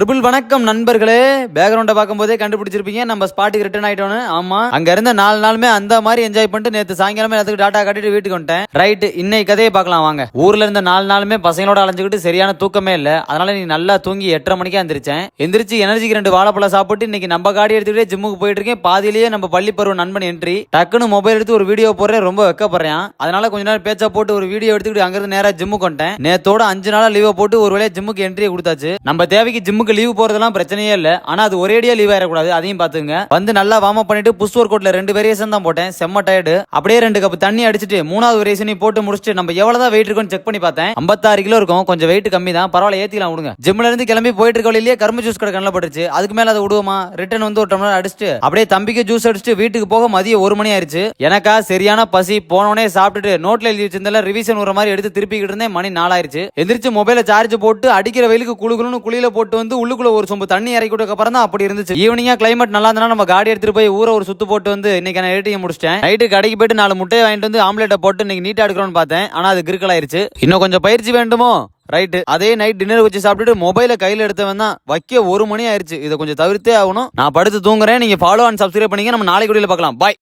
Triple வணக்கம் நண்பர்களே. பேக்ரவுண்ட பார்க்கும்போதே கண்டுபிடிச்சிருப்பீங்க நம்ம ஸ்பாட்டுக்கு ரிட்டர்ன் ஆயிட்டோன்னு. ஆமா, அங்க இருந்த 4 நாளுமே அந்த மாதிரி என்ஜாய் பண்ணிட்டு நேத்து சாயங்காலமே எல்லாத்துக்கு டாட்டா காட்டிட்டு வீட்டுக்கு வந்துட்டேன். ரைட், இன்னைக்கு கதையை பார்க்கலாம் வாங்க. ஊர்ல இருந்த 4 நாளுமே பசங்களோட அலைஞ்சுக்கிட்டு சரியான தூக்கமே இல்ல. அதனால நீ நல்லா தூங்கி 8:30 மணிக்கு எந்திரிச்சேன். எந்திரிச்சு எனர்ஜிக்கு 2 வாழைப்பழம் சாப்பிட்டு இன்னைக்கு நம்ம காடி எடுத்துக்கிட்டே ஜிம்முக்கு போயிட்டு இருக்கேன். பாதியிலேயே நம்ம பள்ளி பருவ நண்பன் என்ட்ரி. டக்குன்னு மொபைல் எடுத்து ஒரு வீடியோ போடுறேன், ரொம்ப வெக்கப்படுறேன். அதனால கொஞ்ச நேரம் பேச்சா போட்டு ஒரு வீடியோ எடுத்துக்கிட்டு அங்கிருந்து நேரா ஜிம்முக்கு வந்துட்டேன். நேத்தோட 5 நாளா லீவை போட்டு ஒரு வேலையா ஜிம்முக்கு என்ட்ரியை கொடுத்தாச்சு. நம்ம தேவைக்கு ஜிம்முக்கு லீவ் போறதெல்லாம் பிரச்சனையே இல்ல. ஆனா அது ஒரேடியா லீவ் ஆயிடக்கூடாது, அதையும் பாத்துங்க. வந்து நல்லா வார்ம் அப் பண்ணிட்டு புஷ் ஒர்க் அவுட்ல 2 வேரியேஷன் தான் போட்டேன். செம்ம டயர்டு. அப்படியே 2 கப் தண்ணி அடிச்சிட்டு 3வது வேரியேஷன் போட்டு முடிச்சுட்டு நம்ம எவ்வளவுதான் வெயிட் இருக்குன்னு செக் பண்ணி பார்த்தேன். 56 கிலோ இருக்கும். கொஞ்சம் வெயிட் கம்மி தான், பரவாயில்ல ஏத்திக்கலாம் விடுங்க. ஜிம்ல இருந்து கிளம்பி போயிட்டு இருக்க வழியிலேயே கரும்பு ஜூஸ் கடை கண்ணில் பட்டுச்சு. அதுக்கு மேல அதை விடுவோமா? ரிட்டர்ன் வந்து ஒரு டம்ளர் அடிச்சுட்டு அப்படியே தம்பிக்கு ஜூஸ் அடிச்சுட்டு வீட்டுக்கு போக மதியம் 1 மணி ஆயிருச்சு. எனக்கா சரியான பசி. போனோடனே சாப்பிட்டுட்டு நோட்ல எழுதி வச்சிருந்தால ரிவிஷன் ஒரு மாதிரி எடுத்து திருப்பிக்கிட்டு இருந்தேன். மணி 4 ஆயிருச்சு. எந்திரிச்சு மொபைல சார்ஜ் போட்டு அடிக்கிற வெயிலுக்கு குளுகுளுன்னு குளியில போட்டு வந்து உள்ளுக்குள்ள ஒரு சொம்பு தண்ணி இறக்கி விட்டதுக்கு அப்புறம் தான் அப்படி இருந்துச்சு. ஈவினிங்கா கிளைமேட் நல்லா இருந்தா நம்ம காடி எடுத்துட்டு போய் ஊரை ஒரு சுத்து போட்டு வந்து இன்னைக்கு நான் எடிட்டிங் முடிச்சிட்டேன். நைட்டு கடைக்கு போயிட்டு 4 முட்டையை வாங்கிட்டு வந்து ஆம்லேட்டை போட்டு இன்னைக்கு நீட்டா எடுக்கிறோம்னு பார்த்தேன். ஆனா அது கிறுக்கல் ஆயிருச்சு. இன்னும் கொஞ்சம் பயிற்சி வேண்டுமோ? ரைட்டு, அதே நைட் டின்னர் வச்சு சாப்பிட்டுட்டு மொபைல கையில எடுத்தவன் தான் வைக்க 1 மணி ஆயிருச்சு. இதை கொஞ்சம் தவிர்த்தே ஆகணும். நான் படுத்து தூங்குறேன். நீங்க ஃபாலோ அண்ட் சப்ஸ்கிரைப் பண்ணீங்க. நம்ம நாளைக்கு வீடியோல பார்க்கலாம். பாய்.